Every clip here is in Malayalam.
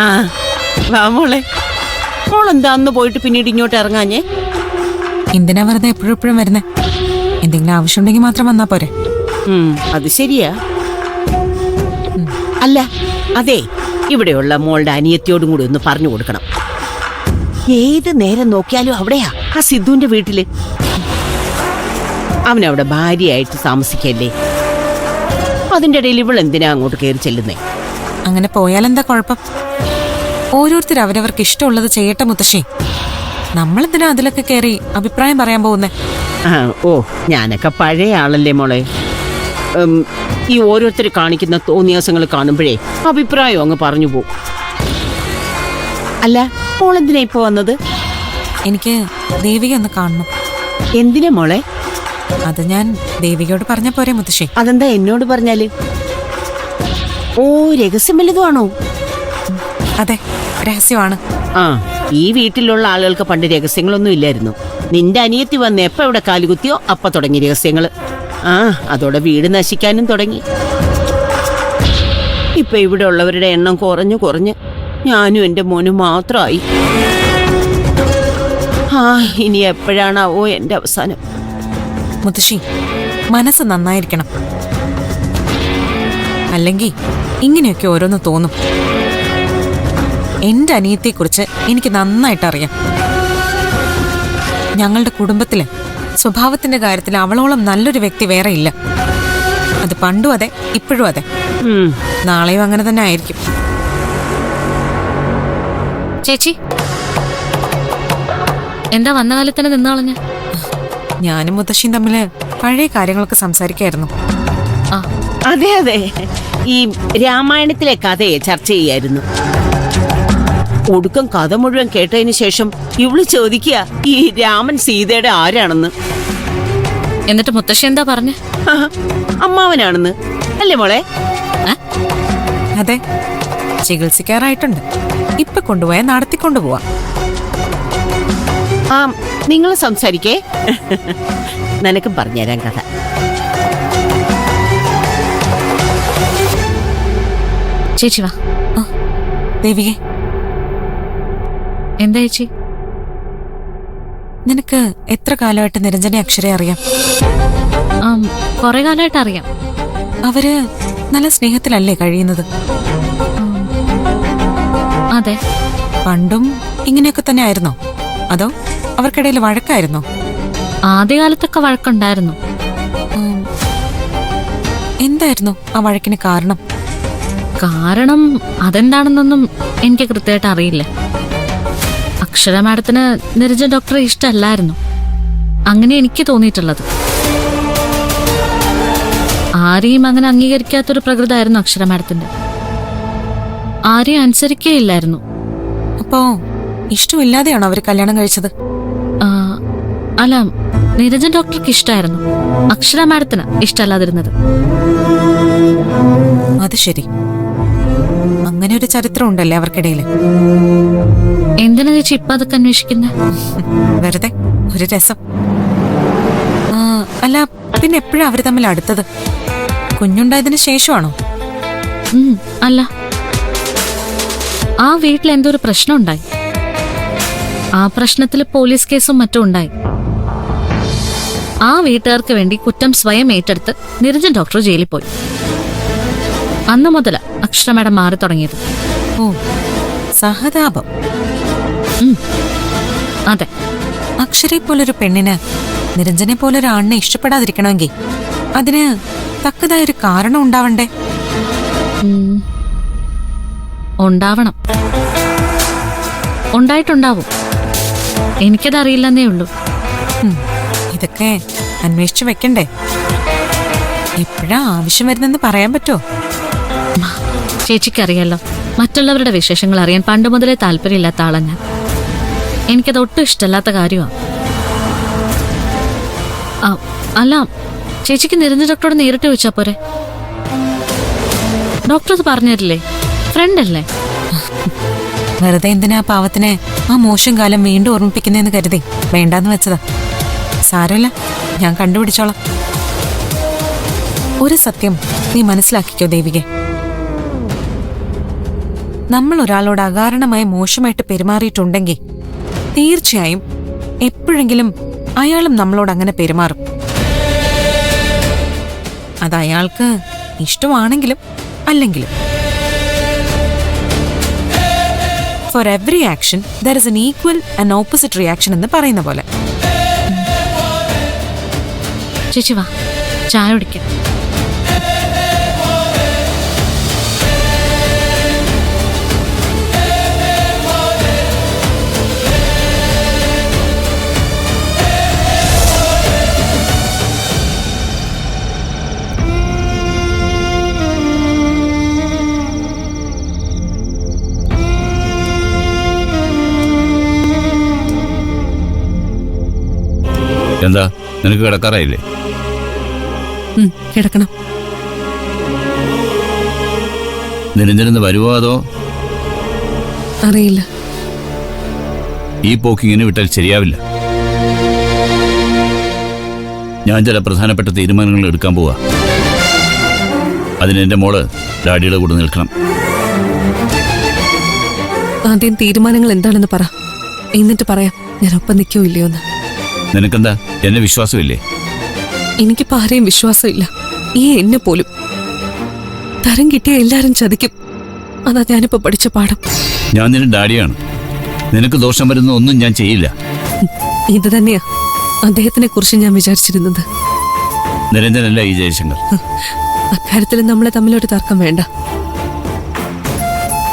ആ വാ മോളെ. മോളെന്താ അന്ന് പോയിട്ട് പിന്നീട് ഇങ്ങോട്ട് ഇറങ്ങാഞ്ഞേ? എന്തിനാ വെറുതെ എപ്പോഴും വരുന്നേ? എന്തെങ്കിലും ആവശ്യമുണ്ടെങ്കിൽ മാത്രം വന്നാ പോരെ. അത് ശരിയാ. അല്ല അതെ, ഇവിടെയുള്ള മോളുടെ അനിയത്തിയോടും കൂടി ഒന്ന് പറഞ്ഞു കൊടുക്കണം. ഏത് നേരം നോക്കിയാലും അവിടെയാ ആ സിദ്ധുവിന്റെ വീട്ടില്. അവനവിടെ ഭാര്യയായിട്ട് താമസിക്കല്ലേ. അതിന്റെ ഇടയിൽ ഇവളെന്തിനാ അങ്ങോട്ട് കയറി ചെല്ലുന്നേ? അങ്ങനെ പോയാലെന്താ കുഴപ്പം? ഓരോരുത്തർ അവരവർക്ക് ഇഷ്ടമുള്ളത് ചെയ്യട്ടെ മുത്തശ്ശി. നമ്മളെന്തിനാ അതിലൊക്കെ കയറി അഭിപ്രായം പറയാൻ പോകുന്നേ? ഓ, ഞാനൊക്കെ പഴയ ആളല്ലേ മോളെ. ഈ ഓരോരുത്തർ കാണിക്കുന്ന തോന്നിയാസങ്ങൾ കാണുമ്പോഴേ അഭിപ്രായം അങ്ങ് പറഞ്ഞു പോവും. അല്ല, മോളെന്തിനാ ഇപ്പൊ വന്നത്? എനിക്ക് ദേവിക ഒന്ന് കാണണം. എന്തിനാ മോളെ? അത് ഞാൻ ദേവികയോട് പറഞ്ഞ പോരെ മുത്തശ്ശി? അതെന്താ എന്നോട് പറഞ്ഞാല്? ഓ, രഹസ്യം വല്ലതുമാണോ? അതെ, രഹസ്യമാണ്. ഈ വീട്ടിലുള്ള ആളുകൾക്ക് പണ്ട് രഹസ്യങ്ങളൊന്നും ഇല്ലായിരുന്നു. നിന്റെ അനിയത്തി വന്ന് എപ്പ ഇവിടെ കാലുകുത്തിയോ അപ്പ തുടങ്ങി രഹസ്യങ്ങള്. അതോടെ വീട് നശിക്കാനും തുടങ്ങി. ഇപ്പൊ ഇവിടെ ഉള്ളവരുടെ എണ്ണം കുറഞ്ഞ് ഞാനും എന്റെ മോനും മാത്രമായി. ഇനി എപ്പോഴാണാവോ എന്റെ അവസാനം? മുത്തശ്ശി, മനസ്സ് നന്നായിരിക്കണം. അല്ലെങ്കിൽ ഇങ്ങനെയൊക്കെ ഓരോന്ന് തോന്നും. എന്റെ അനിയത്തെക്കുറിച്ച് എനിക്ക് നന്നായിട്ട് അറിയാം. ഞങ്ങളുടെ കുടുംബത്തില് സ്വഭാവത്തിന്റെ കാര്യത്തിൽ അവളോളം നല്ലൊരു വ്യക്തി വേറെ ഇല്ല. അത് പണ്ടും അതെ, ഇപ്പോഴും അതെ, നാളെയും അങ്ങനെ തന്നെ ആയിരിക്കും. ചേച്ചി, എന്താ വന്ന കാലത്ത് തന്നെ നിന്നാളഞ്ഞ? ഞാനും മുത്തശ്ശിയും തമ്മില് പഴയ കാര്യങ്ങളൊക്കെ സംസാരിക്കായിരുന്നു. അതെ അതെ, ഈ രാമായണത്തിലെ കഥയെ ചർച്ച ചെയ്യായിരുന്നു. ഒടുക്കം കഥ മുഴുവൻ കേട്ടതിന് ശേഷം ഇവള് ചോദിക്കുക ഈ രാമൻ സീതയുടെ ആരാണെന്ന്. എന്നിട്ട് മുത്തശ്ശി എന്താ പറഞ്ഞ? അമ്മാവനാണെന്ന്. അല്ലേ മോളെ? അതെ, ചികിത്സിക്കാറായിട്ടുണ്ട്. ഇപ്പൊ കൊണ്ടുപോയാ നടത്തിക്കൊണ്ടുപോവാ. നിങ്ങൾ സംസാരിക്കേ, നിനക്കും പറഞ്ഞുതരാൻ കഥ. ചേച്ചി വാ. ദേവികെ, എന്താ ചേച്ചി? നിനക്ക് എത്ര കാലമായിട്ട് നിരഞ്ജനെ അക്ഷരെ അറിയാം? കുറെ കാലമായിട്ട് അറിയാം. അവര് നല്ല സ്നേഹത്തിലല്ലേ കഴിയുന്നത്? അതെ. പണ്ടും ഇങ്ങനെയൊക്കെ തന്നെ ആയിരുന്നോ? അതോ അവർക്കിടയിൽ വഴക്കായിരുന്നോ? ആദ്യകാലത്തൊക്കെ വഴക്കുണ്ടായിരുന്നു. എന്തായിരുന്നു ആ വഴക്കിന് കാരണം? കാരണം അതെന്താണെന്നൊന്നും എനിക്ക് കൃത്യമായിട്ട് അറിയില്ല. അക്ഷര മാഡത്തിന് നിരഞ്ജൻ ഡോക്ടറെ ഇഷ്ടമല്ലായിരുന്നു, അങ്ങനെ എനിക്ക് തോന്നിയിട്ടുള്ളത്. ആരെയും അങ്ങനെ അംഗീകരിക്കാത്തൊരു പ്രകൃതമായിരുന്നു അക്ഷര മാഡത്തിന്റെ. ആരെയും അനുസരിക്കുകയില്ലായിരുന്നു. അപ്പോ ഇഷ്ടമില്ലാതെയാണോ അവര് കല്യാണം കഴിച്ചത്? അല്ല, നിരഞ്ജൻ ഡോക്ടർക്ക് ഇഷ്ടമായിരുന്നു, അക്ഷര മാഡത്തിന് ഇഷ്ടമല്ലാതിരുന്നത്. അത് ശരി, അങ്ങനെ ഒരു ചരിത്രം ഉണ്ടല്ലേ അവർക്കിടയിൽ? എന്തിനാ ചേച്ചി ഇപ്പൊ അതൊക്കെ അന്വേഷിക്കുന്നത്? വെറുതെ ഒരു രസം. അല്ല, പിന്നെ എപ്പോഴാ അവര് തമ്മിൽ അടുത്തത്? കുഞ്ഞുണ്ടായതിനു ശേഷമാണോ? അല്ല, ആ വീട്ടിൽ എന്തോ ഒരു പ്രശ്നം ഉണ്ടായി. ആ പ്രശ്നത്തിൽ പോലീസ് കേസും മറ്റും ഉണ്ടായി. ആ വീട്ടുകാർക്ക് വേണ്ടി കുറ്റം സ്വയം ഏറ്റെടുത്ത് നിരഞ്ജൻ ഡോക്ടർ ജയിലിൽ പോയി. അന്ന് മുതല അക്ഷര മാഡം മാറി തുടങ്ങിയത്. ഓ, സഹതാപം. അതെ. അക്ഷരയെ പോലൊരു പെണ്ണിന് നിരഞ്ജനെ പോലൊരു ആണിനെ ഇഷ്ടപ്പെടാതിരിക്കണമെങ്കിൽ അതിന് തക്കതായൊരു കാരണം ഉണ്ടാവണ്ടേ? ഉണ്ടാവണം. ഉണ്ടായിട്ടുണ്ടാവും, എനിക്കതറിയില്ലെന്നേ ഉള്ളൂ. ഇതൊക്കെ അന്വേഷിച്ചു വെക്കണ്ടേ? എപ്പോഴാ ആവശ്യം വരുന്നെന്ന് പറയാൻ പറ്റുമോ? ചേച്ചിക്കറിയാലോ, മറ്റുള്ളവരുടെ വിശേഷങ്ങൾ അറിയാൻ പണ്ട് മുതലേ താല്പര്യമില്ലാത്ത ആളാ ഞാൻ. എനിക്കത് ഒട്ടും ഇഷ്ടമല്ലാത്ത കാര്യമാണ്. അല്ല, ചേച്ചിക്ക് നിരഞ്ജൻ ഡോക്ടറോട് നേരിട്ട് ചോദിച്ചാ പോരെ? ഡോക്ടർ അത് പറഞ്ഞുതരില്ലേ? ഫ്രണ്ട് അല്ലേ? വെറുതെ എന്തിനാ പാവത്തിനെ ആ മോശം കാലം വീണ്ടും ഓർമ്മിപ്പിക്കുന്നതെന്ന് കരുതി വേണ്ടാന്ന് വെച്ചതാ. സാരമില്ല, ഞാൻ കണ്ടുപിടിച്ചോളാം. ഒരു സത്യം നീ മനസ്സിലാക്കിക്കോ ദേവികെ, നമ്മൾ ഒരാളോട് അകാരണമായി മോശമായിട്ട് പെരുമാറിയിട്ടുണ്ടെങ്കിൽ തീർച്ചയായും എപ്പോഴെങ്കിലും അയാളും നമ്മളോട് അങ്ങനെ പെരുമാറും. അത് അയാൾക്ക് ഇഷ്ടമാണെങ്കിലും അല്ലെങ്കിലും. For every action there is an equal and opposite reaction എന്ന് പറയുന്ന പോലെ. ചേച്ചി വാ, ചായ കുടിക്കാം. എന്താ, നിനക്ക് കിടക്കാറായില്ലേ? കിടക്കണം. നിരഞ്ജനെന്ന് വരുവോ അതോ? അറിയില്ല. ഈ പോക്കിങ്ങനെ വിട്ടാൽ ശരിയാവില്ല. ഞാൻ ചില പ്രധാനപ്പെട്ട തീരുമാനങ്ങൾ എടുക്കാൻ പോവാ. അതിന് എന്റെ മോള് ഡാഡിയുടെ കൂടെ നിൽക്കണം. ആദ്യം തീരുമാനങ്ങൾ എന്താണെന്ന് പറ, എന്നിട്ട് പറയാം ഞാൻ ഒപ്പം നിൽക്കോ ഇല്ലയോ എന്ന്. നിനക്കെന്താ, എന്നെ വിശ്വാസമില്ലേ? എനിക്കിപ്പോ ആരെയും വിശ്വാസമില്ല, ഈ എന്നെ പോലും. തരം കിട്ടിയ എല്ലാരും ചതിക്കും. അതാ ഞാനിപ്പോ പഠിച്ച പാഠം. ഞാൻ നിന്റെ ഡാഡിയാണ്. നിനക്ക് ദോഷം വരുന്ന ഒന്നും ഞാൻ ചെയ്യില്ല. ഇത് തന്നെയാ അദ്ദേഹത്തിനെ കുറിച്ച് ഞാൻ വിചാരിച്ചിരുന്നത്. നിരഞ്ജനല്ല ഈ ജയശങ്കർ. അക്കാര്യത്തിൽ നമ്മളെ തമ്മിലൊരു തർക്കം വേണ്ട.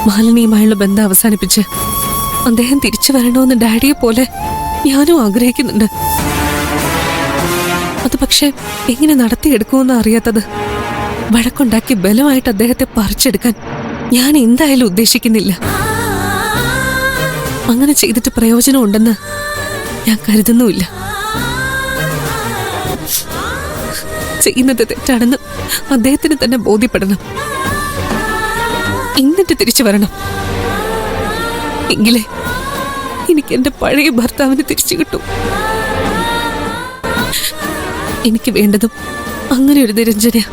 മാലിനിയുമായുള്ള ബന്ധം അവസാനിപ്പിച്ച് അദ്ദേഹം തിരിച്ചു വരണമെന്ന് ഡാഡിയെ പോലെ ഞാനും ആഗ്രഹിക്കുന്നുണ്ട്. അത് പക്ഷെ എങ്ങനെ നടത്തിയെടുക്കുമെന്ന് അറിയാത്തത്. വഴക്കുണ്ടാക്കി ബലമായിട്ട് അദ്ദേഹത്തെ പറിച്ചെടുക്കാൻ ഞാൻ എന്തായാലും ഉദ്ദേശിക്കുന്നില്ല. അങ്ങനെ ചെയ്തിട്ട് പ്രയോജനമുണ്ടെന്ന് ഞാൻ കരുതുന്നുമില്ല. ചെയ്യുന്നത് തെറ്റാണെന്ന് അദ്ദേഹത്തിന് തന്നെ ബോധ്യപ്പെടണം. എന്നിട്ട് തിരിച്ചു വരണം. എങ്കിലേ എനിക്ക് എന്റെ പഴയ ഭർത്താവിനെ തിരിച്ചു കിട്ടും. എനിക്ക് വേണ്ടതും അങ്ങനെ ഒരു നിരഞ്ജനയാ.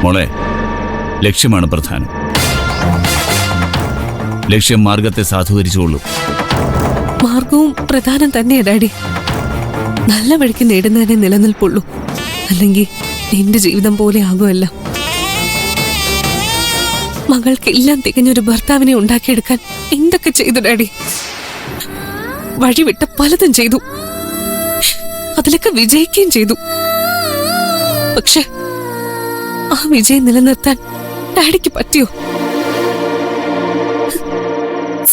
മോളെ, ലക്ഷ്യമാണ് പ്രധാനം. ലക്ഷ്യം മാർഗത്തെ സാധൂകരിച്ചുകൊള്ളൂ. മാർഗവും പ്രധാനം തന്നെയാ ഡാഡി. നല്ല വഴിക്ക് നേടുന്നതിനെ നിലനിൽപ്പുള്ളൂ. അല്ലെങ്കിൽ എന്റെ ജീവിതം പോലെ ആകുമല്ല. മകൾക്കെല്ലാം തികഞ്ഞൊരു ഭർത്താവിനെ ഉണ്ടാക്കിയെടുക്കാൻ എന്തൊക്കെ ചെയ്തു ഡാഡി. വഴിവിട്ട പലതും ചെയ്തു, അതിലൊക്കെ വിജയിക്കുകയും ചെയ്തു. പക്ഷെ ആ വിജയം നിലനിർത്താൻ ഡാഡിക്ക് പറ്റിയോ?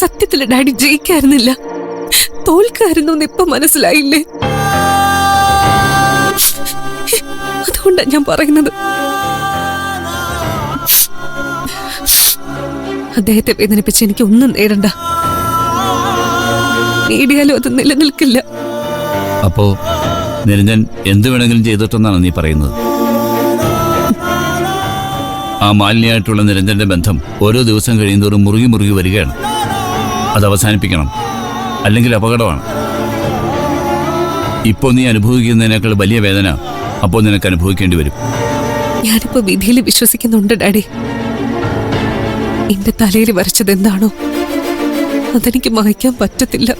സത്യത്തില് ഡാഡി ജയിക്കായിരുന്നില്ല, തോൽക്കായിരുന്നു എന്ന് ഇപ്പൊ മനസ്സിലായില്ലേ? അതുകൊണ്ടാണ് ഞാൻ പറയുന്നത്. അദ്ദേഹത്തെ വേദനിപ്പിച്ച് എനിക്ക് ഒന്നും നേടണ്ട. നേടിയാലും അത് നിലനിൽക്കില്ല. അപ്പോ നിരഞ്ജൻ എന്ത് വേണമെങ്കിലും ചെയ്തിട്ടെന്നാണ് നീ പറയുന്നത്? ആ മാലിന്യമായിട്ടുള്ള നിരഞ്ജന്റെ ബന്ധം ഓരോ ദിവസം കഴിയുന്തോറും മുറുകി മുറുകി വരികയാണ്. അത് അവസാനിപ്പിക്കണം, അല്ലെങ്കിൽ അപകടമാണ്. ഇപ്പോൾ നീ അനുഭവിക്കുന്നതിനേക്കാൾ വലിയ വേദന അപ്പോൾ നിനക്ക് അനുഭവിക്കേണ്ടി വരും. ഞാനിപ്പോ വിധിയിൽ വിശ്വസിക്കുന്നുണ്ട് ഡാഡി. എന്റെ തലയിൽ വരച്ചത് എന്താണോ അതെനിക്ക് മായ്ക്കാൻ പറ്റത്തില്ല.